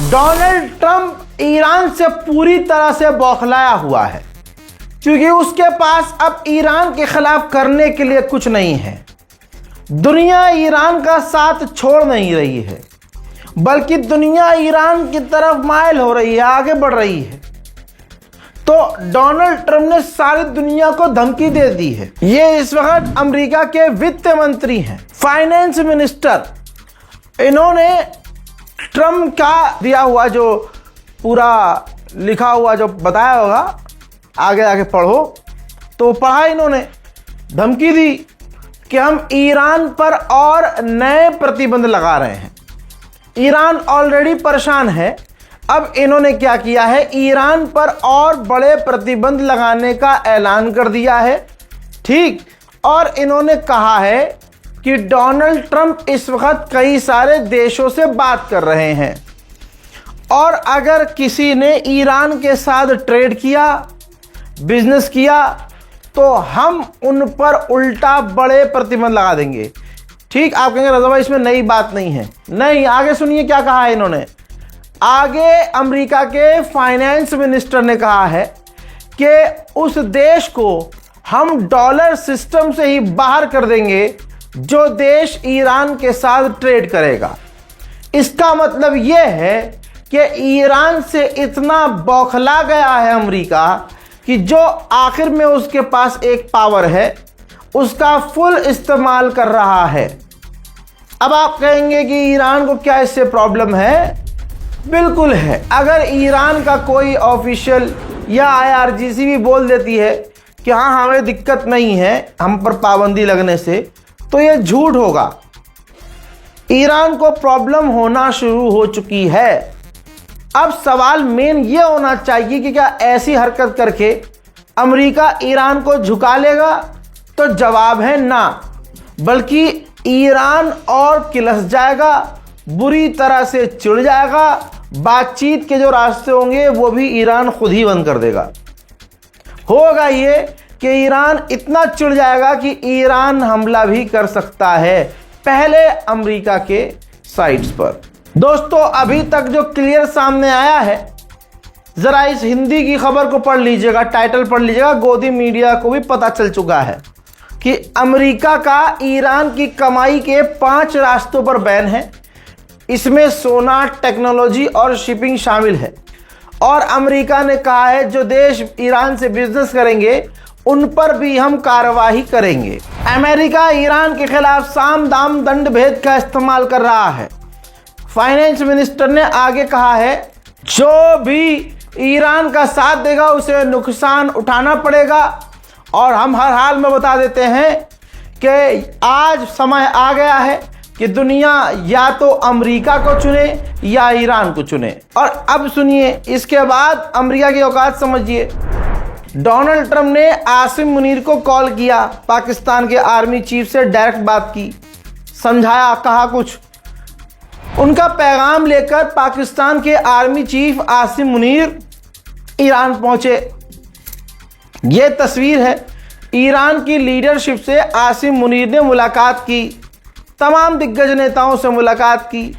Donald Trump Iran से पूरी तरह से बौखलाया हुआ है, क्योंकि उसके पास अब ईरान के खिलाफ करने के लिए कुछ नहीं है। दुनिया ईरान का साथ छोड़ नहीं रही है, बल्कि दुनिया ईरान की तरफ माइल हो रही है, आगे बढ़ रही है। तो डोनाल्ड ट्रंप ने सारी दुनिया को धमकी दे दी है। ये इस वक्त अमेरिका के वित्त मंत्री हैं, फाइनेंस मिनिस्टर। इन्होंने ट्रंप का दिया हुआ जो पूरा लिखा हुआ जो बताया होगा, आगे आगे पढ़ो, तो पढ़ा। इन्होंने धमकी दी कि हम ईरान पर और नए प्रतिबंध लगा रहे हैं। ईरान ऑलरेडी परेशान है, अब इन्होंने क्या किया है, ईरान पर और बड़े प्रतिबंध लगाने का ऐलान कर दिया है। ठीक, और इन्होंने कहा है कि डोनाल्ड ट्रंप इस वक्त कई सारे देशों से बात कर रहे हैं, और अगर किसी ने ईरान के साथ ट्रेड किया, बिजनेस किया, तो हम उन पर उल्टा बड़े प्रतिबंध लगा देंगे। ठीक, आप कहेंगे रज़ा भाई इसमें नई बात नहीं है। नहीं, आगे सुनिए क्या कहा है इन्होंने। आगे अमेरिका के फाइनेंस मिनिस्टर ने कहा है कि उस देश को हम डॉलर सिस्टम से ही बाहर कर देंगे जो देश ईरान के साथ ट्रेड करेगा। इसका मतलब यह है कि ईरान से इतना बौखला गया है अमेरिका कि जो आखिर में उसके पास एक पावर है उसका फुल इस्तेमाल कर रहा है। अब आप कहेंगे कि ईरान को क्या इससे प्रॉब्लम है? बिल्कुल है। अगर ईरान का कोई ऑफिशियल या IRGC भी बोल देती है कि हाँ हमें दिक्कत नहीं है हम पर पाबंदी लगने से, तो यह झूठ होगा। ईरान को प्रॉब्लम होना शुरू हो चुकी है। अब सवाल मेन ये होना चाहिए कि क्या ऐसी हरकत करके अमेरिका ईरान को झुका लेगा? तो जवाब है ना, बल्कि ईरान और किलस जाएगा, बुरी तरह से चिढ़ जाएगा। बातचीत के जो रास्ते होंगे वो भी ईरान खुद ही बंद कर देगा। होगा ये कि ईरान इतना चिढ़ जाएगा कि ईरान हमला भी कर सकता है, पहले अमेरिका के साइट्स पर। दोस्तों, अभी तक जो क्लियर सामने आया है, जरा इस हिंदी की खबर को पढ़ लीजिएगा, टाइटल पढ़ लीजिएगा। गोदी मीडिया को भी पता चल चुका है कि अमेरिका का ईरान की कमाई के 5 रास्तों पर बैन है। इसमें सोना, टेक्नोलॉजी और शिपिंग शामिल है। और अमेरिका ने कहा है जो देश ईरान से बिजनेस करेंगे उन पर भी हम कार्रवाई करेंगे। अमेरिका ईरान के खिलाफ साम दाम दंड भेद का इस्तेमाल कर रहा है। फाइनेंस मिनिस्टर ने आगे कहा है जो भी ईरान का साथ देगा उसे नुकसान उठाना पड़ेगा। और हम हर हाल में बता देते हैं कि आज समय आ गया है कि दुनिया या तो अमेरिका को चुने या ईरान को चुने। और अब सुनिए, इसके बाद अमेरिका की औकात समझिए। डोनाल्ड ट्रंप ने आसिम मुनीर को कॉल किया, पाकिस्तान के आर्मी चीफ से डायरेक्ट बात की, समझाया, कहा कुछ। उनका पैगाम लेकर पाकिस्तान के army chief Asim Munir Iran पहुंचे। यह तस्वीर है। ईरान की लीडरशिप से आसिम मुनीर ने मुलाकात की, तमाम दिग्गज नेताओं से मुलाकात की,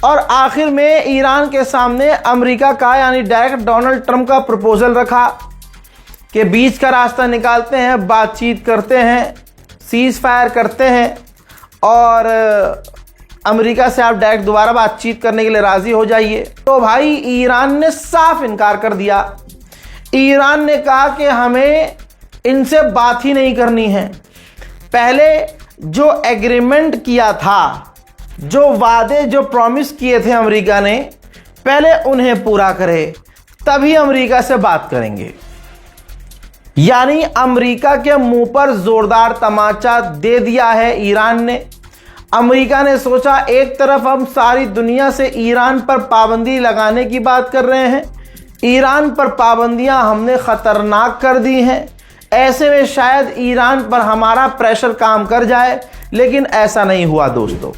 और आखिर में ईरान के सामने अमेरिका का यानी डायरेक्ट डोनाल्ड ट्रंप का प्रपोजल रखा कि बीच का रास्ता निकालते हैं, बातचीत करते हैं, सीज फायर करते हैं, और अमेरिका से आप डायरेक्ट दोबारा बातचीत करने के लिए राजी हो जाइए। तो भाई ईरान ने साफ इनकार कर दिया। ईरान ने कहा कि हमें इनसे बात ही नहीं करनी है। पहले जो एग्रीमेंट किया था, जो वादे, जो प्रॉमिस किए थे अमेरिका ने, पहले उन्हें पूरा करे, तभी अमेरिका से बात करेंगे। यानी अमेरिका के मुंह पर जोरदार तमाचा दे दिया है ईरान ने। अमेरिका ने सोचा एक तरफ हम सारी दुनिया से ईरान पर पाबंदी लगाने की बात कर रहे हैं, ईरान पर पाबंदियां हमने खतरनाक कर दी हैं, ऐसे में शायद ईरान पर हमारा प्रेशर काम कर जाए, लेकिन ऐसा नहीं हुआ दोस्तों।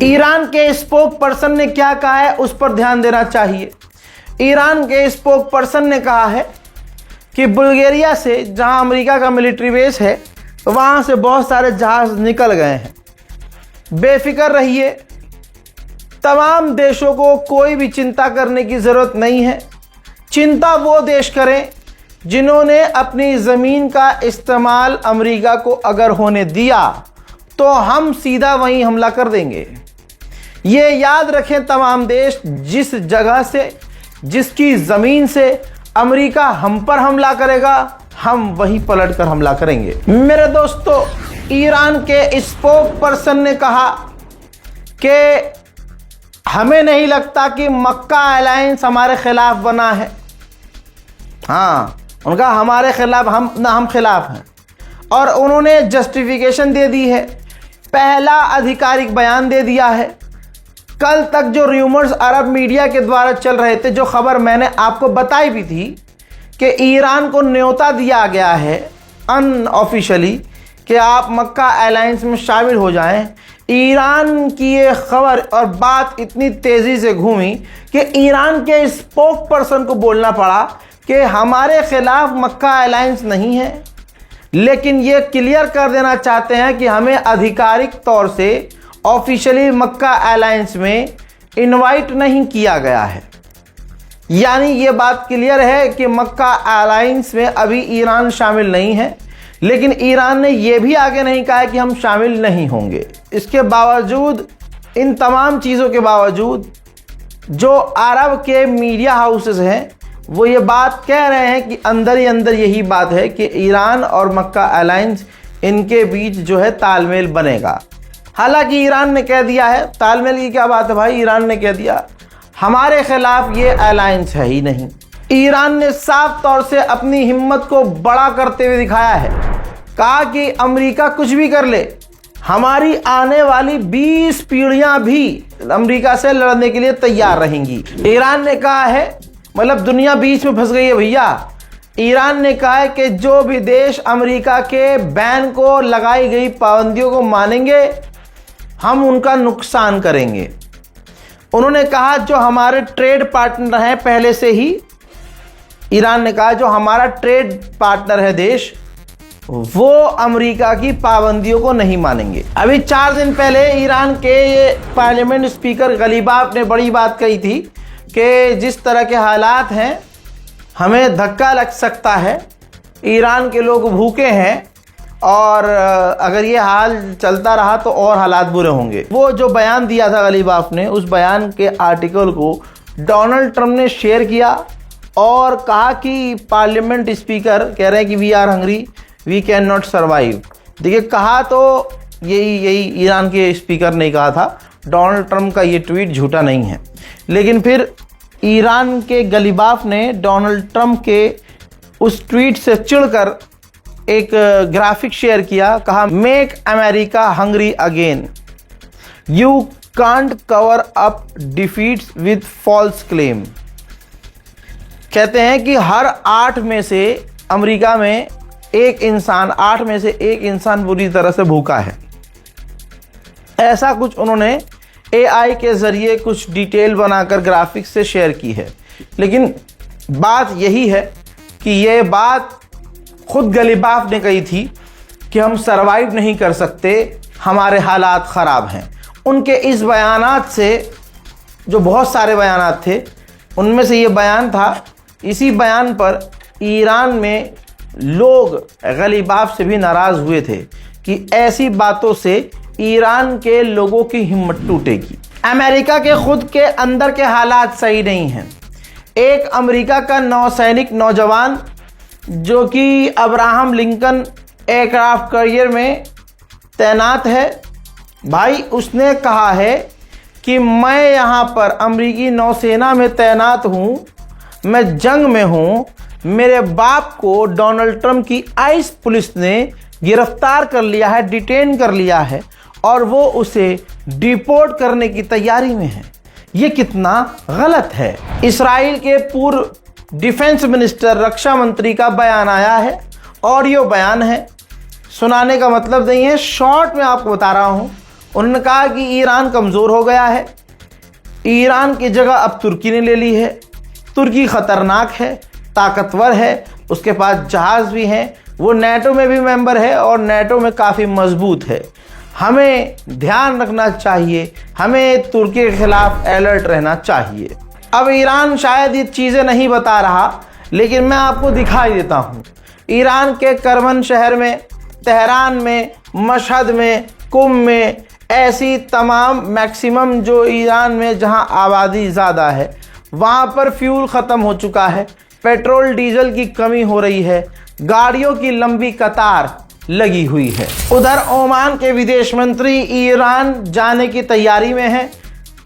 ईरान के स्पोक पर्सन ने क्या कहा है उस पर ध्यान देना चाहिए। ईरान के स्पोक पर्सन ने कहा है कि बुल्गारिया से, जहां अमेरिका का मिलिट्री बेस है, वहां से बहुत सारे जहाज निकल गए हैं, बेफिक्र रहिए, तमाम देशों को कोई भी चिंता करने की ज़रूरत नहीं है। चिंता वो देश करें जिन्होंने अपनी ज़मीन का इस्तेमाल अमेरिका को अगर होने दिया तो हम सीधा वहीं हमला कर देंगे। ये याद रखें तमाम देश, जिस जगह से, जिसकी ज़मीन से अमेरिका हम पर हमला करेगा, हम वहीं पलट कर हमला करेंगे। मेरे दोस्तों, ईरान के स्पोक पर्सन ने कहा कि हमें नहीं लगता कि मक्का अलायंस हमारे खिलाफ बना है। हाँ, उनका हमारे खिलाफ, हम खिलाफ हैं। और उन्होंने जस्टिफिकेशन दे दी है, पहला आधिकारिक बयान दे दिया है। कल तक जो र्यूमर्स अरब मीडिया के द्वारा चल रहे थे, जो खबर मैंने आपको बताई भी थी कि ईरान को न्योता दिया गया है अनऑफिशियली कि आप मक्का अलायंस में शामिल हो जाएं, ईरान की ये खबर और बात इतनी तेज़ी से घूमी कि ईरान के स्पोक पर्सन को बोलना पड़ा कि हमारे खिलाफ मक्का अलायंस नहीं है, लेकिन ये क्लियर कर देना चाहते हैं कि हमें आधिकारिक तौर से ऑफिशियली मक्का अलायंस में इनवाइट नहीं किया गया है। यानी ये बात क्लियर है कि मक्का अलायंस में अभी ईरान शामिल नहीं है, लेकिन ईरान ने यह भी आगे नहीं कहा है कि हम शामिल नहीं होंगे। इसके बावजूद, इन तमाम चीज़ों के बावजूद, जो अरब के मीडिया हाउसेस हैं वो ये बात कह रहे हैं कि अंदर ही अंदर यही बात है कि ईरान और मक्का अलायंस, इनके बीच जो है तालमेल बनेगा। हालांकि ईरान ने कह दिया है, तालमेल की क्या बात है भाई, ईरान ने कह दिया हमारे खिलाफ ये अलायंस है ही नहीं। ईरान ने साफ तौर से अपनी हिम्मत को बड़ा करते हुए दिखाया है, कहा कि अमेरिका कुछ भी कर ले, हमारी आने वाली 20 पीढ़ियां भी अमेरिका से लड़ने के लिए तैयार रहेंगी। ईरान ने कहा है, मतलब दुनिया बीच में फंस गई है भैया। ईरान ने कहा है कि जो भी देश अमेरिका के बैन को लगाई गई पाबंदियों को मानेंगे, हम उनका नुकसान करेंगे। उन्होंने कहा जो हमारे ट्रेड पार्टनर हैं पहले से ही, ईरान ने कहा जो हमारा ट्रेड पार्टनर है देश, वो अमेरिका की पाबंदियों को नहीं मानेंगे। अभी 4 दिन पहले ईरान के पार्लियामेंट स्पीकर गलीबाफ ने बड़ी बात कही थी कि जिस तरह के हालात हैं हमें धक्का लग सकता है, ईरान के लोग भूखे हैं और अगर ये हाल चलता रहा तो और हालात बुरे होंगे। वो जो बयान दिया था गलीबाफ ने, उस बयान के आर्टिकल को डोनाल्ड ट्रंप ने शेयर किया और कहा कि पार्लियामेंट स्पीकर कह रहे हैं कि we are hungry, we can not survive. देखिए, कहा तो यही ईरान के स्पीकर ने कहा था, डोनाल्ड ट्रंप का ये ट्वीट झूठा नहीं है। लेकिन फिर ईरान के गलीबाफ ने डोनाल्ड ट्रंप के उस ट्वीट से चिढ़कर एक ग्राफिक शेयर किया, कहा make America hungry again, you can't cover up defeats with false claim. कहते हैं कि हर 8 में से अमेरिका में एक इंसान, 8 में से एक इंसान बुरी तरह से भूखा है। ऐसा कुछ उन्होंने AI के ज़रिए कुछ डिटेल बनाकर ग्राफिक्स से शेयर की है। लेकिन बात यही है कि ये बात खुद गलीबाफ ने कही थी कि हम सरवाइव नहीं कर सकते, हमारे हालात ख़राब हैं। उनके इस बयानात से, जो बहुत सारे बयानात थे, उनमें से ये बयान था। इसी बयान पर ईरान में लोग गलीबाफ से भी नाराज़ हुए थे कि ऐसी बातों से ईरान के लोगों की हिम्मत टूटेगी। अमेरिका के खुद के अंदर के हालात सही नहीं हैं। एक अमेरिका का नौसैनिक नौजवान जो कि अब्राहम लिंकन एयरक्राफ्ट कैरियर में तैनात है, भाई उसने कहा है कि मैं यहाँ पर अमेरिकी नौसेना में तैनात हूँ, मैं जंग में हूँ, मेरे बाप को डोनाल्ड ट्रंप की आइस पुलिस ने गिरफ्तार कर लिया है, डिटेन कर लिया है और वो उसे डिपोर्ट करने की तैयारी में है। ये कितना गलत है। इस्राएल के पूर्व डिफेंस मिनिस्टर, रक्षा मंत्री का बयान आया है, ऑडियो बयान है, सुनाने का मतलब नहीं है, शॉर्ट में आपको बता रहा हूँ। उन्होंने कहा कि ईरान कमज़ोर हो गया है, ईरान की जगह अब तुर्की ने ले ली है, तुर्की ख़तरनाक है, ताकतवर है, उसके पास जहाज़ भी हैं, वो नेटो में भी मेंबर है और नेटो में काफ़ी मजबूत है। हमें ध्यान रखना चाहिए, हमें तुर्की के खिलाफ अलर्ट रहना चाहिए। अब ईरान शायद ये चीज़ें नहीं बता रहा, लेकिन मैं आपको दिखाई देता हूँ। ईरान के करमन शहर में, तेहरान में, मशहद में, कुम में, ऐसी तमाम मैक्सिमम जो ईरान में जहाँ आबादी ज़्यादा है वहाँ पर फ्यूल ख़त्म हो चुका है, पेट्रोल डीजल की कमी हो रही है, गाड़ियों की लंबी कतार लगी हुई है। उधर ओमान के विदेश मंत्री ईरान जाने की तैयारी में हैं।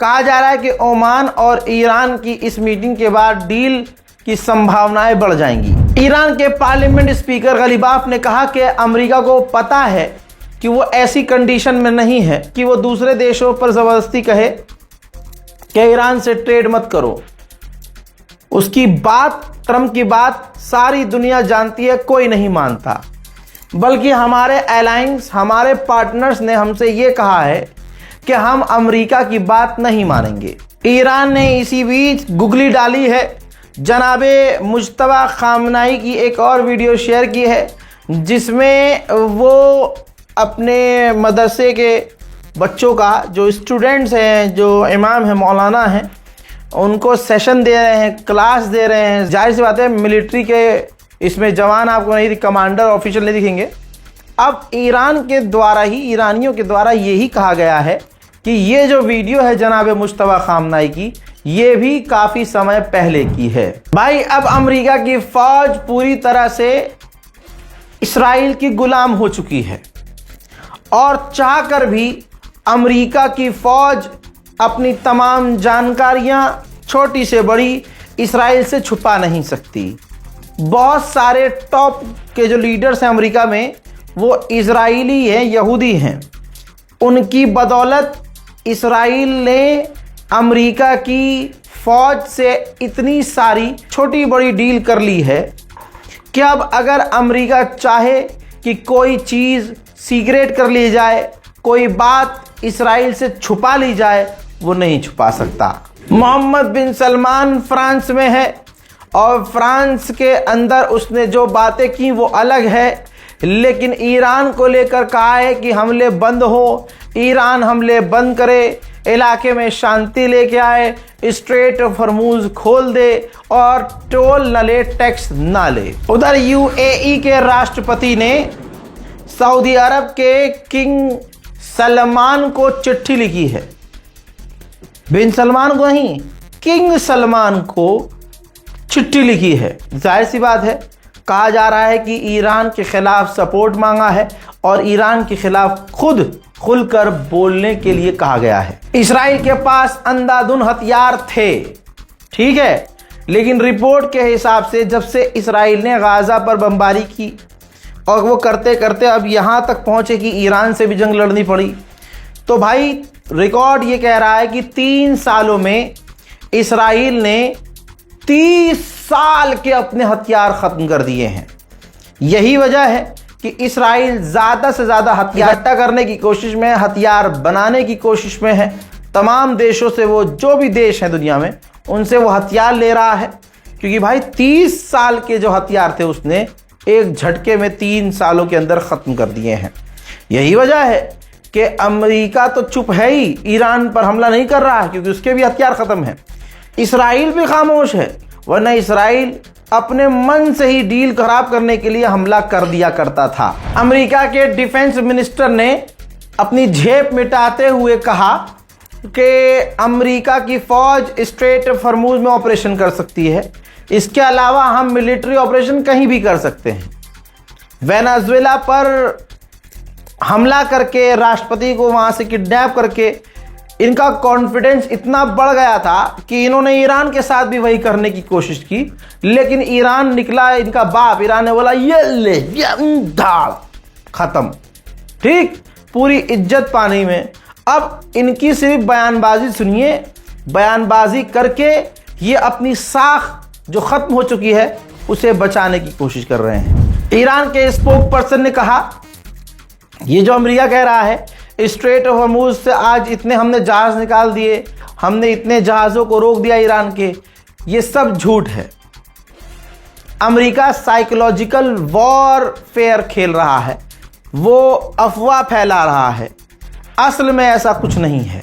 कहा जा रहा है कि ओमान और ईरान की इस मीटिंग के बाद डील की संभावनाएं बढ़ जाएंगी। ईरान के पार्लियामेंट स्पीकर गलीबाफ ने कहा कि अमेरिका को पता है कि वो ऐसी कंडीशन में नहीं है कि वो दूसरे देशों पर ज़बरदस्ती कहे कि ईरान से ट्रेड मत करो। उसकी बात, ट्रंप की बात सारी दुनिया जानती है, कोई नहीं मानता। बल्कि हमारे अलायंस, हमारे पार्टनर्स ने हमसे ये कहा है कि हम अमेरिका की बात नहीं मानेंगे। ईरान ने इसी बीच गुगली डाली है, जनाबे मुज्तबा खामनाई की एक और वीडियो शेयर की है जिसमें वो अपने मदरसे के बच्चों का, जो स्टूडेंट्स हैं, जो इमाम हैं, मौलाना हैं, उनको सेशन दे रहे हैं, क्लास दे रहे हैं। जाहिर सी बात है मिलिट्री के इसमें जवान आपको नहीं, कमांडर ऑफिशियल नहीं दिखेंगे। अब ईरान के द्वारा ही, ईरानियों के द्वारा यही कहा गया है कि ये जो वीडियो है जनाब मुज्तबा खामनाई की, ये भी काफ़ी समय पहले की है। भाई अब अमेरिका की फ़ौज पूरी तरह से इसराइल की गुलाम हो चुकी है और चाहकर भी अमेरिका की फ़ौज अपनी तमाम जानकारियां, छोटी से बड़ी, इसराइल से छुपा नहीं सकती। बहुत सारे टॉप के जो लीडर्स हैं अमेरिका में, वो इजराइली हैं, यहूदी हैं। उनकी बदौलत इसराइल ने अमेरिका की फ़ौज से इतनी सारी छोटी बड़ी डील कर ली है कि अब अगर अमेरिका चाहे कि कोई चीज़ सीक्रेट कर ली जाए, कोई बात इसराइल से छुपा ली जाए, वो नहीं छुपा सकता। मोहम्मद बिन सलमान फ्रांस में है और फ्रांस के अंदर उसने जो बातें की वो अलग है, लेकिन ईरान को लेकर कहा है कि हमले बंद हो, ईरान हमले बंद करे, इलाके में शांति लेके आए, स्ट्रेट ऑफ हॉर्मुज़ खोल दे और टोल न ले, टैक्स ना ले। उधर यूएई के राष्ट्रपति ने सऊदी अरब के किंग सलमान को चिट्ठी लिखी है। बिन सलमान को नहीं, किंग सलमान को चिट्ठी लिखी है। जाहिर सी बात है, कहा जा रहा है कि ईरान के खिलाफ सपोर्ट मांगा है और ईरान के खिलाफ खुद खुलकर बोलने के लिए कहा गया है। इसराइल के पास अंधाधुंध हथियार थे, ठीक है, लेकिन रिपोर्ट के हिसाब से जब से इसराइल ने गाजा पर बमबारी की और वो करते करते अब यहाँ तक पहुँचे कि ईरान से भी जंग लड़नी पड़ी, तो भाई रिकॉर्ड ये कह रहा है कि 3 सालों में इसराइल ने 30 साल के अपने हथियार ख़त्म कर दिए हैं। यही वजह है कि इसराइल ज़्यादा से ज़्यादा हथियार इकट्ठा करने की कोशिश में है, हथियार बनाने की कोशिश में है। तमाम देशों से, वो जो भी देश हैं दुनिया में, उनसे वो हथियार ले रहा है, क्योंकि भाई 30 साल के जो हथियार थे उसने एक झटके में 3 सालों के अंदर ख़त्म कर दिए हैं। यही वजह है कि अमेरिका तो चुप है ही, ईरान पर हमला नहीं कर रहा है, क्योंकि उसके भी हथियार ख़त्म हैं। इसराइल भी खामोश है, वरना इसराइल अपने मन से ही डील खराब करने के लिए हमला कर दिया करता था। अमेरिका के डिफेंस मिनिस्टर ने अपनी झेप मिटाते हुए कहा कि अमेरिका की फ़ौज स्ट्रेट ऑफ हॉर्मुज़ में ऑपरेशन कर सकती है, इसके अलावा हम मिलिट्री ऑपरेशन कहीं भी कर सकते हैं। वेनेजुएला पर हमला करके, राष्ट्रपति को वहाँ से किडनैप करके इनका कॉन्फिडेंस इतना बढ़ गया था कि इन्होंने ईरान के साथ भी वही करने की कोशिश की, लेकिन ईरान निकला इनका बाप। ईरान ने बोला ये ले, ये दाल खत्म, ठीक, पूरी इज्जत पानी में। अब इनकी सिर्फ बयानबाजी सुनिए, बयानबाजी करके ये अपनी साख जो ख़त्म हो चुकी है उसे बचाने की कोशिश कर रहे हैं। ईरान के स्पोक पर्सन ने कहा, ये जो अमेरिका कह रहा है स्ट्रेट ऑफ हॉर्मुज़ से आज इतने हमने जहाज़ निकाल दिए, हमने इतने जहाज़ों को रोक दिया ईरान के, ये सब झूठ है। अमेरिका साइकोलॉजिकल वॉरफेयर खेल रहा है, वो अफवाह फैला रहा है। असल में ऐसा कुछ नहीं है.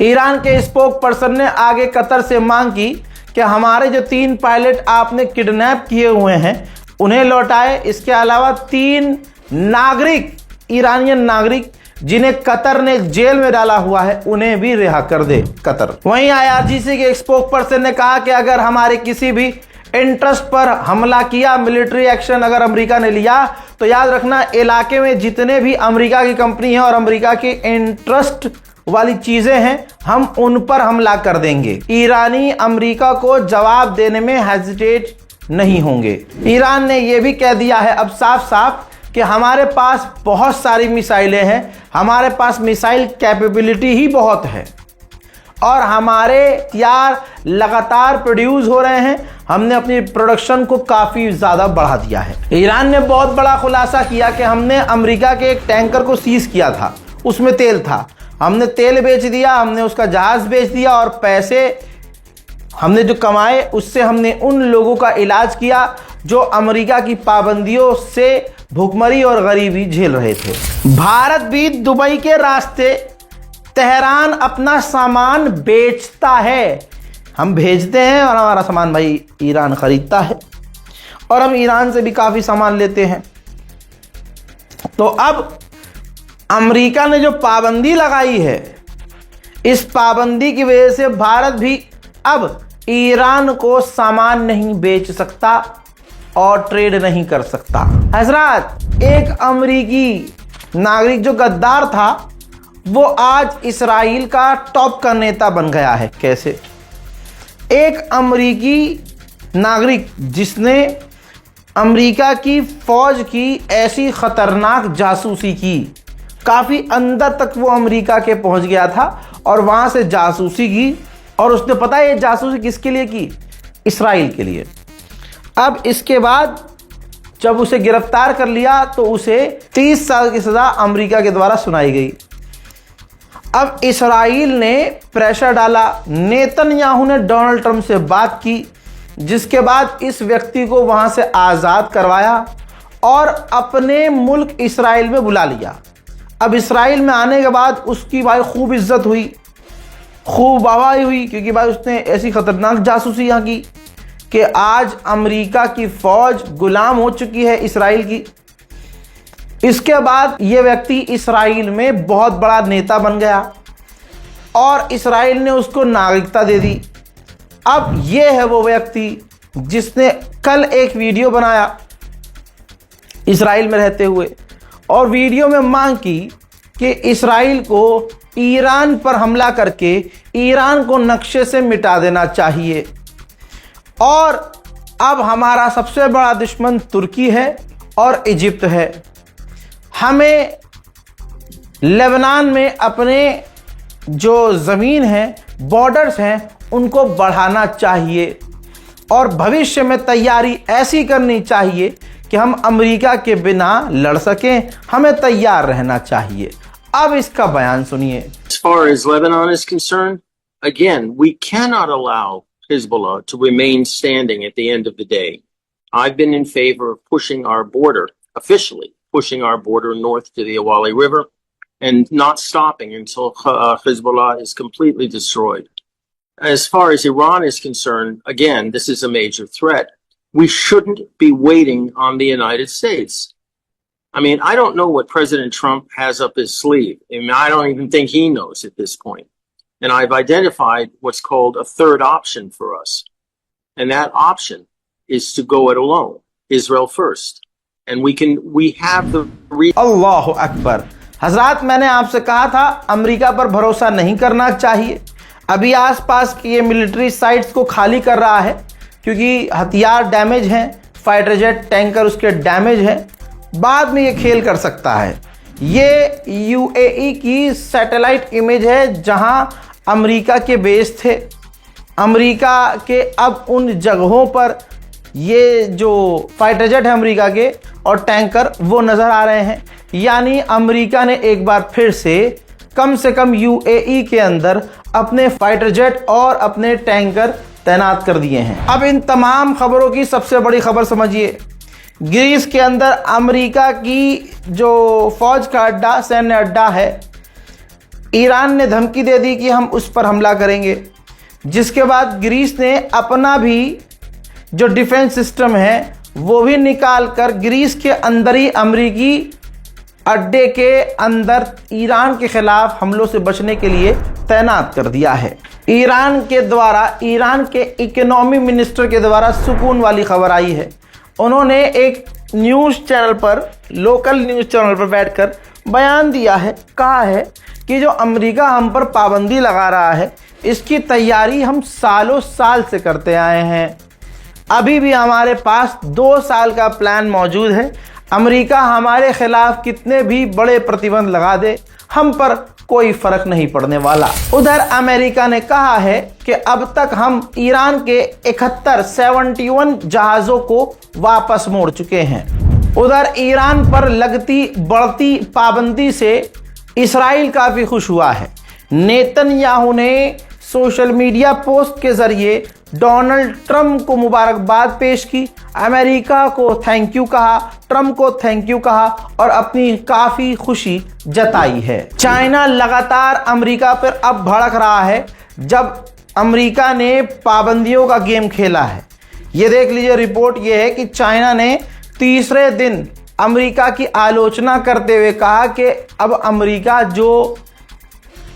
ईरान के स्पोक पर्सन ने आगे कतर से मांग की कि हमारे जो 3 पायलट आपने किडनैप किए हुए हैं उन्हें लौटाए. इसके अलावा 3 नागरिक, ईरानियन नागरिक जिन्हें कतर ने जेल में डाला हुआ है, उन्हें भी रिहा कर दे कतर. वहीं IRGC के स्पोक पर्सन ने कहा कि अगर हमारे किसी भी इंटरेस्ट पर हमला किया, मिलिट्री एक्शन अगर अमेरिका ने लिया, तो याद रखना इलाके में जितने भी अमेरिका की कंपनी है और अमेरिका की इंटरेस्ट वाली चीजें हैं, हम उन पर हमला कर देंगे. ईरानी अमेरिका को जवाब देने में हेजिटेट नहीं होंगे. ईरान ने यह भी कह दिया है अब साफ साफ कि हमारे पास बहुत सारी मिसाइलें हैं, हमारे पास मिसाइल कैपेबिलिटी ही बहुत है और हमारे हथियार लगातार प्रोड्यूस हो रहे हैं. हमने अपनी प्रोडक्शन को काफ़ी ज़्यादा बढ़ा दिया है. ईरान ने बहुत बड़ा खुलासा किया कि हमने अमेरिका के एक टैंकर को सीज किया था, उसमें तेल था, हमने तेल बेच दिया, हमने उसका जहाज़ बेच दिया और पैसे हमने जो कमाए उससे हमने उन लोगों का इलाज किया जो अमेरिका की पाबंदियों से भूखमरी और गरीबी झेल रहे थे. भारत भी दुबई के रास्ते तेहरान अपना सामान बेचता है. हम भेजते हैं और हमारा सामान भाई ईरान खरीदता है और हम ईरान से भी काफ़ी सामान लेते हैं. तो अब अमेरिका ने जो पाबंदी लगाई है, इस पाबंदी की वजह से भारत भी अब ईरान को सामान नहीं बेच सकता और ट्रेड नहीं कर सकता. हजरात, एक अमेरिकी नागरिक जो गद्दार था वो आज इसराइल का टॉप का नेता बन गया है. कैसे? एक अमेरिकी नागरिक जिसने अमेरिका की फौज की ऐसी खतरनाक जासूसी की, काफ़ी अंदर तक वो अमेरिका के पहुंच गया था और वहां से जासूसी की और उसने पता है ये जासूसी किसके लिए की? इसराइल के लिए. अब इसके बाद जब उसे गिरफ्तार कर लिया तो उसे 30 साल की सज़ा अमेरिका के द्वारा सुनाई गई. अब इसराइल ने प्रेशर डाला, नेतन्याहू ने डोनाल्ड ट्रंप से बात की, जिसके बाद इस व्यक्ति को वहां से आज़ाद करवाया और अपने मुल्क इसराइल में बुला लिया. अब इसराइल में आने के बाद उसकी भाई खूब इज्जत हुई, खूब वाहवाही हुई, क्योंकि भाई उसने ऐसी खतरनाक जासूसी यहाँ की कि आज अमेरिका की फौज गुलाम हो चुकी है इसराइल की. इसके बाद ये व्यक्ति इसराइल में बहुत बड़ा नेता बन गया और इसराइल ने उसको नागरिकता दे दी. अब ये है वो व्यक्ति जिसने कल एक वीडियो बनाया इसराइल में रहते हुए और वीडियो में मांग की कि इसराइल को ईरान पर हमला करके ईरान को नक्शे से मिटा देना चाहिए. और अब हमारा सबसे बड़ा दुश्मन तुर्की है और इजिप्ट है. हमें लेबनान में अपने जो ज़मीन है, बॉर्डर्स हैं, उनको बढ़ाना चाहिए और भविष्य में तैयारी ऐसी करनी चाहिए कि हम अमेरिका के बिना लड़ सकें. हमें तैयार रहना चाहिए. अब इसका बयान सुनिए. As far as Lebanon is concerned, again, we cannot allow Hezbollah to remain standing at the end of the day. I've been in favor of pushing our border, officially pushing our border north to the Awali River and not stopping until Hezbollah is completely destroyed. As far as Iran is concerned, again, this is a major threat. We shouldn't be waiting on the United States. I mean, I don't know what President Trump has up his sleeve. I mean, I don't even think he knows at this point. And I've identified what's called a third option for us. And that option is to go it alone, Israel first. And we have the अल्लाह अकबर। हजरात, मैंने आपसे कहा था America पर भरोसा नहीं करना चाहिए। अभी आसपास की ये मिलिट्री साइट्स को खाली कर रहा है क्योंकि हथियार डैमेज हैं, फाइटर जेट टैंकर उसके डैमेज हैं, बाद में ये खेल कर सकता है। ये यूएई की सैटेलाइट इमेज है जहां अमेरिका के बेस थे। अमेरिका के अब उन जगहों पर ये जो फाइटर जेट है अमेरिका के और टैंकर वो नज़र आ रहे हैं। यानी अमेरिका ने एक बार फिर से कम यूएई के अंदर अपने फाइटर जेट और अपने टैंकर तैनात कर दिए हैं। अब इन तमाम खबरों की सबसे बड़ी खबर समझिए, ग्रीस के अंदर अमेरिका की जो फौज का अड्डा, सैन्य अड्डा है, ईरान ने धमकी दे दी कि हम उस पर हमला करेंगे। जिसके बाद ग्रीस ने अपना भी जो डिफेंस सिस्टम है वो भी निकाल कर ग्रीस के अंदर ही अमेरिकी अड्डे के अंदर ईरान के खिलाफ हमलों से बचने के लिए तैनात कर दिया है। ईरान के इकोनॉमी मिनिस्टर के द्वारा सुकून वाली खबर आई है। उन्होंने एक न्यूज़ चैनल पर, लोकल न्यूज़ चैनल पर बैठकर बयान दिया है, कहा है कि जो अमेरिका हम पर पाबंदी लगा रहा है इसकी तैयारी हम सालों साल से करते आए हैं। अभी भी हमारे पास 2 साल का प्लान मौजूद है। अमेरिका हमारे खिलाफ कितने भी बड़े प्रतिबंध लगा दे, हम पर कोई फर्क नहीं पड़ने वाला। उधर अमेरिका ने कहा है कि अब तक हम ईरान के 71 जहाज़ों को वापस मोड़ चुके हैं। उधर ईरान पर लगती बढ़ती पाबंदी से इस्राइल काफ़ी खुश हुआ है। नेतन्याहू ने सोशल मीडिया पोस्ट के जरिए डोनाल्ड ट्रंप को मुबारकबाद पेश की, अमेरिका को थैंक यू कहा, ट्रंप को थैंक यू कहा और अपनी काफ़ी खुशी जताई है। चाइना लगातार अमेरिका पर अब भड़क रहा है जब अमेरिका ने पाबंदियों का गेम खेला है। ये देख लीजिए, रिपोर्ट ये है कि चाइना ने तीसरे दिन अमेरिका की आलोचना करते हुए कहा कि अब अमेरिका जो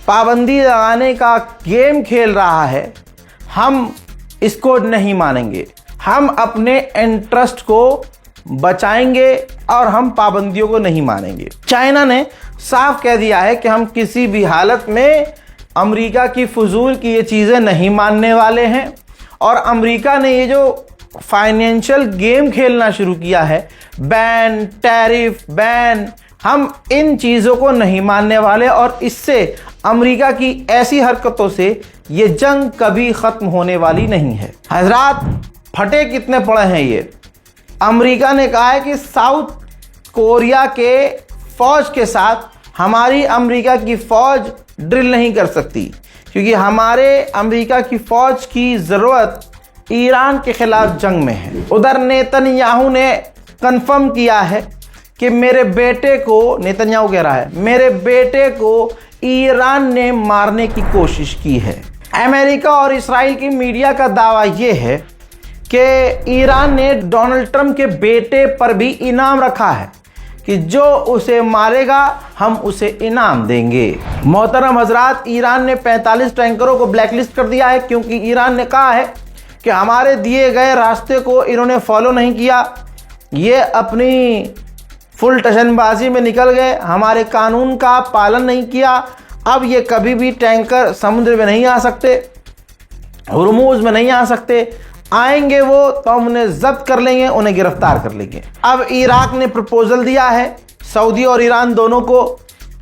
पाबंदी लगाने का गेम खेल रहा है हम इसको नहीं मानेंगे, हम अपने इंटरेस्ट को बचाएंगे और हम पाबंदियों को नहीं मानेंगे। चाइना ने साफ कह दिया है कि हम किसी भी हालत में अमेरिका की फजूल की ये चीज़ें नहीं मानने वाले हैं। और अमेरिका ने ये जो फाइनेंशियल गेम खेलना शुरू किया है, बैन, टैरिफ, बैन, हम इन चीज़ों को नहीं मानने वाले और इससे अमेरिका की ऐसी हरकतों से ये जंग कभी ख़त्म होने वाली नहीं है। हजरात, फटे कितने पड़े हैं ये। अमेरिका ने कहा है कि साउथ कोरिया के फ़ौज के साथ हमारी अमेरिका की फ़ौज ड्रिल नहीं कर सकती क्योंकि हमारे अमेरिका की फ़ौज की ज़रूरत ईरान के ख़िलाफ़ जंग में है। उधर नेतन्याहू ने कंफर्म किया है कि मेरे बेटे को, नेतन्याहू कह रहा है, मेरे बेटे को ईरान ने मारने की कोशिश की है। अमेरिका और इस्राइल की मीडिया का दावा यह है कि ईरान ने डोनाल्ड ट्रंप के बेटे पर भी इनाम रखा है कि जो उसे मारेगा हम उसे इनाम देंगे। मोहतरम हजरात, ईरान ने 45 टैंकरों को ब्लैकलिस्ट कर दिया है क्योंकि ईरान ने कहा है कि हमारे दिए गए रास्ते को इन्होंने फॉलो नहीं किया, ये अपनी फुल टशनबाजी में निकल गए, हमारे कानून का पालन नहीं किया, अब ये कभी भी टैंकर समुद्र में नहीं आ सकते, हुर्मुज़ में नहीं आ सकते, आएंगे वो तो हम उन्हें जब्त कर लेंगे, उन्हें गिरफ्तार कर लेंगे। अब इराक ने प्रपोजल दिया है सऊदी और ईरान दोनों को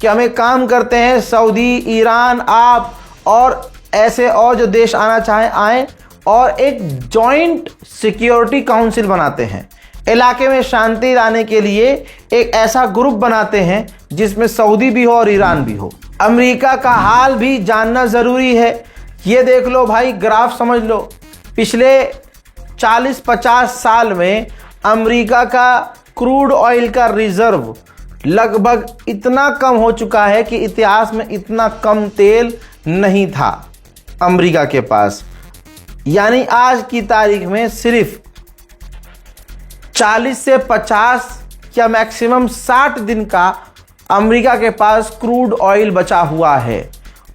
कि हम एक काम करते हैं, सऊदी, ईरान, आप और ऐसे और जो देश आना चाहें आएँ और एक जॉइंट सिक्योरिटी काउंसिल बनाते हैं, इलाके में शांति लाने के लिए एक ऐसा ग्रुप बनाते हैं जिसमें सऊदी भी हो और ईरान भी हो। अमेरिका का हाल भी जानना ज़रूरी है। ये देख लो भाई, ग्राफ समझ लो, पिछले 40-50 साल में अमेरिका का क्रूड ऑयल का रिजर्व लगभग इतना कम हो चुका है कि इतिहास में इतना कम तेल नहीं था अमेरिका के पास। यानी आज की तारीख में सिर्फ 40 से 50 या मैक्सिमम 60 दिन का अमेरिका के पास क्रूड ऑयल बचा हुआ है।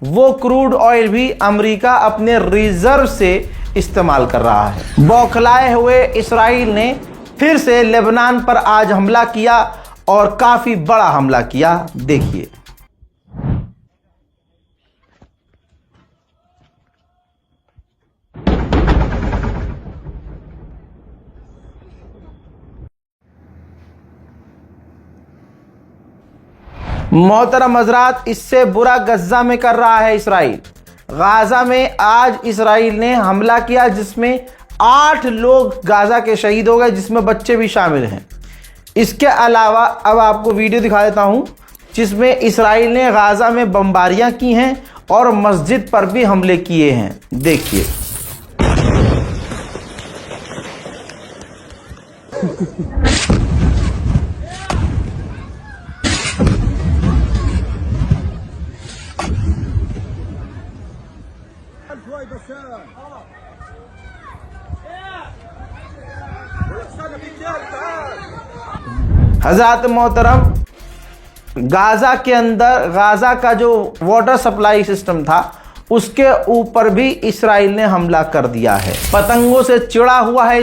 वो क्रूड ऑयल भी अमेरिका अपने रिजर्व से इस्तेमाल कर रहा है। बौखलाए हुए इसराइल ने फिर से लेबनान पर आज हमला किया और काफी बड़ा हमला किया। देखिए, मोहतरम हजरात, इससे बुरा गज़ा में कर रहा है इसराइल। गाज़ा में आज इसराइल ने हमला किया जिसमें 8 लोग गाज़ा के शहीद हो गए, जिसमें बच्चे भी शामिल हैं। इसके अलावा अब आपको वीडियो दिखा देता हूं जिसमें इसराइल ने गाज़ा में बमबारियां की हैं और मस्जिद पर भी हमले किए हैं। देखिए, हजरत मोहतरम, गाज़ा के अंदर गाज़ा का जो वाटर सप्लाई सिस्टम था उसके ऊपर भी इसराइल ने हमला कर दिया है। पतंगों से चिढ़ा हुआ है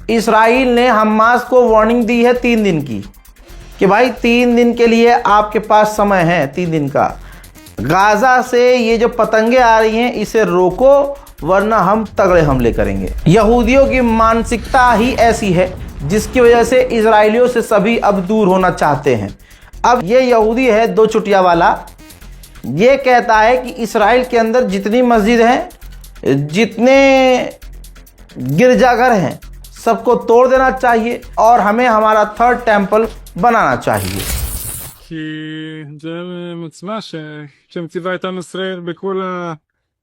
इसराइल ने हमास को वार्निंग दी है 3 दिन की कि भाई 3 दिन के लिए आपके पास समय है, 3 दिन का। गाज़ा से ये जो पतंगे आ रही हैं इसे रोको, वरना हम तगड़े हमले करेंगे। यहूदियों की मानसिकता ही ऐसी है जिसकी वजह से इजराइलियों से सभी अब दूर होना चाहते हैं। अब ये यहूदी है 2 चुटिया वाला, ये कहता है कि इसराइल के अंदर जितनी मस्जिद हैं, जितने गिरजाघर हैं, सबको तोड़ देना चाहिए और हमें हमारा 3rd टेम्पल बनाना चाहिए। כי זה מצווה שמציבה איתנו ישראל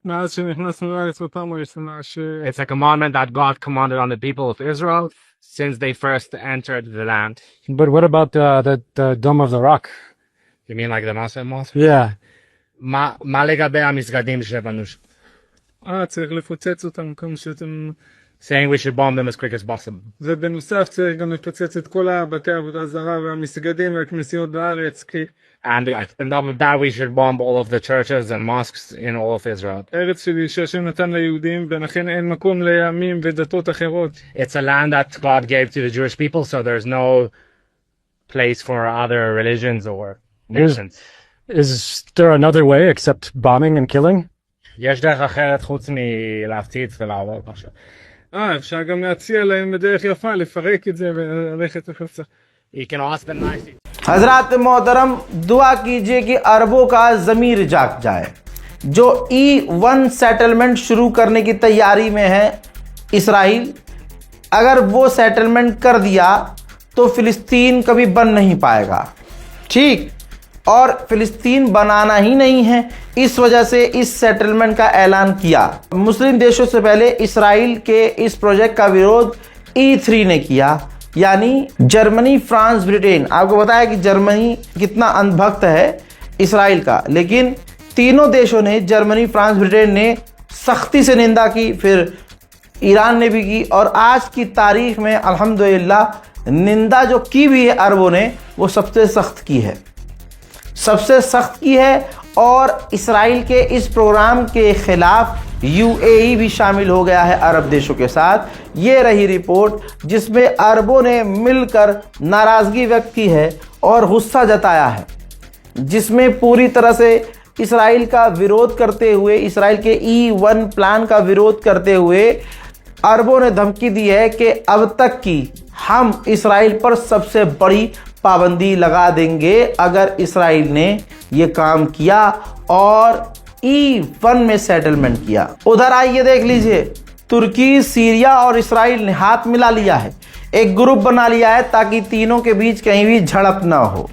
מאז שנכנסנו לארץ בפעם הראשונה. It's a commandment that God commanded on the people of Israel since they first entered the land. But what about the Dome of the Rock? You mean like the Massive Mosque? Yeah. מה לגבי המסגדים שבנו? צריך לפוצץ אותם כמה שאתם... Saying we should bomb them as quick as possible. ובנוסף צריך גם לפוצץ את כל בתי עבודה זרה והמסגדים והכנסיות בארץ, כי... And on top of that, we should bomb all of the churches and mosques in all of Israel. ארץ שלי שהשם נתן ליהודים, ולכן אין מקום לעמים ודתות אחרות. It's a land that God gave to the Jewish people, so there's no place for other religions or nations. Is there another way except bombing and killing? יש דרך אחרת חוץ מלהפציץ ולהרוג משהו. אפשר גם להציע להם בדרך יפה, לפרק את זה וללכת החוצה. You can ask them nicely. हजरत मोहतरम, दुआ कीजिए कि अरबों का ज़मीर जाग जाए। जो E1 settlement शुरू करने की तैयारी में है इसराइल, अगर वो सेटलमेंट कर दिया तो फ़िलिस्तीन कभी बन नहीं पाएगा। ठीक, और फ़िलिस्तीन बनाना ही नहीं है, इस वजह से इस सेटलमेंट का ऐलान किया। मुस्लिम देशों से पहले इसराइल के इस प्रोजेक्ट का विरोध E3 ने किया, यानी जर्मनी, फ्रांस, ब्रिटेन। आपको बताया कि जर्मनी कितना अंधभक्त है इसराइल का, लेकिन तीनों देशों ने, जर्मनी, फ्रांस, ब्रिटेन ने सख्ती से निंदा की, फिर ईरान ने भी की, और आज की तारीख में अल्हम्दुलिल्लाह निंदा जो की भी है अरबों ने, वो सबसे सख्त की है, सबसे सख्त की है। और इसराइल के इस प्रोग्राम के खिलाफ UAE भी शामिल हो गया है अरब देशों के साथ। ये रही रिपोर्ट जिसमें अरबों ने मिलकर नाराज़गी व्यक्त की है और गुस्सा जताया है, जिसमें पूरी तरह से इसराइल का विरोध करते हुए, इसराइल के E1 प्लान का विरोध करते हुए अरबों ने धमकी दी है कि अब तक की हम इसराइल पर सबसे बड़ी पाबंदी लगा देंगे अगर इसराइल ने ये काम किया और E1 में सेटलमेंट किया। उधर आइए देख लीजिए, तुर्की, सीरिया और इसराइल ने हाथ मिला लिया है, एक ग्रुप बना लिया है ताकि तीनों के बीच कहीं भी झड़प ना हो।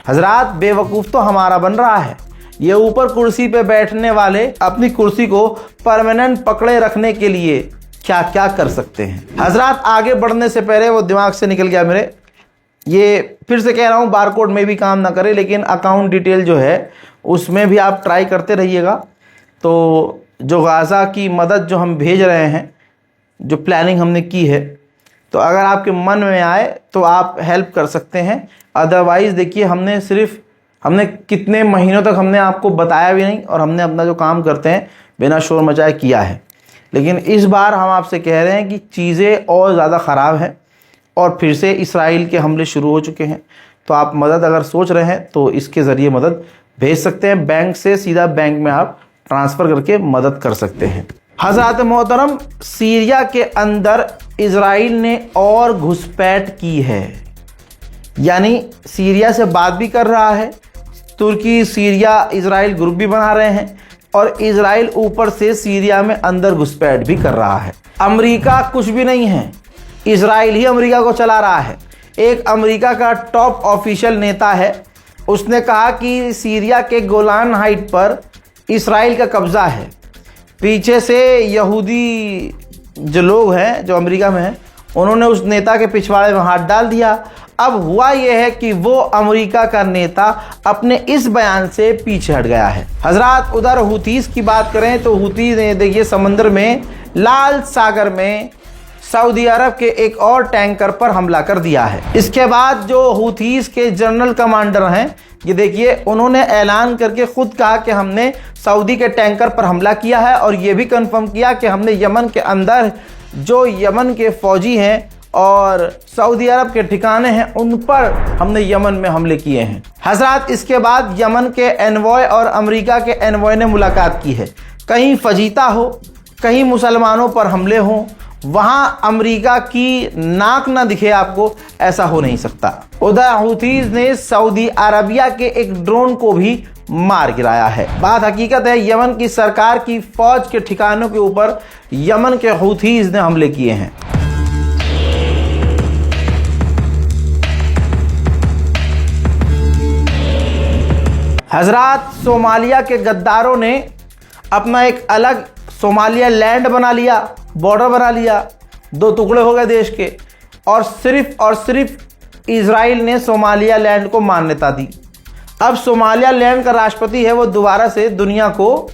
हजरात, बेवकूफ़ तो हमारा बन रहा है। ये ऊपर कुर्सी पे बैठने वाले अपनी कुर्सी को परमानेंट पकड़े रखने के लिए क्या क्या कर सकते हैं। हजरात, आगे बढ़ने से पहले, वो दिमाग से निकल गया मेरे, ये फिर से कह रहा हूँ, बारकोड में भी काम ना करे, लेकिन अकाउंट डिटेल जो है उसमें भी आप ट्राई करते रहिएगा। तो जो गाज़ा की मदद जो हम भेज रहे हैं, जो प्लानिंग हमने की है, तो अगर आपके मन में आए तो आप हेल्प कर सकते हैं। अदरवाइज़ देखिए, हमने कितने महीनों तक हमने आपको बताया भी नहीं और हमने अपना जो काम करते हैं बिना शोर मचाए किया है। लेकिन इस बार हम आपसे कह रहे हैं कि चीज़ें और ज़्यादा ख़राब हैं और फिर से इसराइल के हमले शुरू हो चुके हैं। तो आप मदद अगर सोच रहे हैं तो इसके ज़रिए मदद भेज सकते हैं, बैंक से सीधा बैंक में आप ट्रांसफ़र करके मदद कर सकते हैं। हज़रात मोहतरम, सीरिया के अंदर इसराइल ने और घुसपैठ की है, यानी सीरिया से बात भी कर रहा है, तुर्की सीरिया इसराइल ग्रुप भी बना रहे हैं और इसराइल ऊपर से सीरिया में अंदर घुसपैठ भी कर रहा है। अमेरिका कुछ भी नहीं है, इसराइल ही अमेरिका को चला रहा है। एक अमेरिका का टॉप ऑफिशियल नेता है, उसने कहा कि सीरिया के गोलान हाइट पर इसराइल का कब्ज़ा है। पीछे से यहूदी जो लोग हैं जो अमेरिका में हैं, उन्होंने उस नेता के पिछवाड़े में हाथ डाल दिया। अब हुआ यह है कि वो अमेरिका का नेता अपने इस बयान से पीछे हट गया है। हजरात, उधर हुतीस की बात करें तो हुतीस ने देखिए समंदर में, लाल सागर में सऊदी अरब के एक और टैंकर पर हमला कर दिया है। इसके बाद जो हुतीस के जनरल कमांडर हैं, ये देखिए उन्होंने ऐलान करके खुद कहा कि हमने सऊदी के टैंकर पर हमला किया है और ये भी कंफर्म किया कि हमने यमन के अंदर जो यमन के फौजी हैं और सऊदी अरब के ठिकाने हैं उन पर हमने यमन में हमले किए हैं। हजरात, इसके बाद यमन के एनवॉय और अमेरिका के एनवॉय ने मुलाकात की है। कहीं फजीता हो, कहीं मुसलमानों पर हमले हों, वहां अमेरिका की नाक ना दिखे आपको, ऐसा हो नहीं सकता। उधर हुतीज ने सऊदी अरबिया के एक ड्रोन को भी मार गिराया है। बात हकीकत है, यमन की सरकार की फौज के ठिकानों के ऊपर यमन के हुतीज ने हमले किए हैं। हजरात, सोमालिया के गद्दारों ने अपना एक अलग सोमालिया लैंड बना लिया, बॉर्डर बना लिया, दो टुकड़े हो गए देश के, और सिर्फ इजराइल ने सोमालिया लैंड को मान्यता दी। अब सोमालिया लैंड का राष्ट्रपति है वो दोबारा से दुनिया को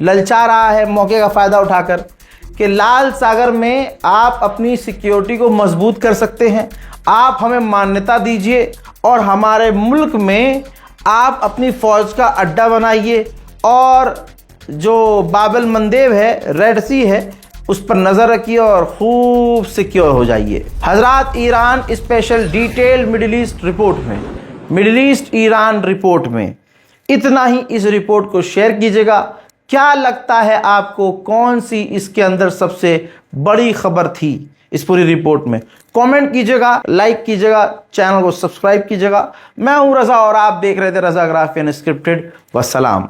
ललचा रहा है मौके का फ़ायदा उठाकर कि लाल सागर में आप अपनी सिक्योरिटी को मजबूत कर सकते हैं, आप हमें मान्यता दीजिए और हमारे मुल्क में आप अपनी फ़ौज का अड्डा बनाइए और जो बाबल मंदेब है, रेड सी है, उस पर नज़र रखिए और खूब सिक्योर हो जाइए। हजरात, Iran special detail middle east report में, मिडिल ईस्ट ईरान रिपोर्ट में इतना ही। इस रिपोर्ट को शेयर कीजिएगा। क्या लगता है आपको, कौन सी इसके अंदर सबसे बड़ी खबर थी इस पूरी रिपोर्ट में? कमेंट कीजिएगा, लाइक कीजिएगा, चैनल को सब्सक्राइब कीजिएगा। मैं हूं रज़ा और आप देख रहे थे रज़ा ग्राफी अनस्क्रिप्टेड। वस्सलाम।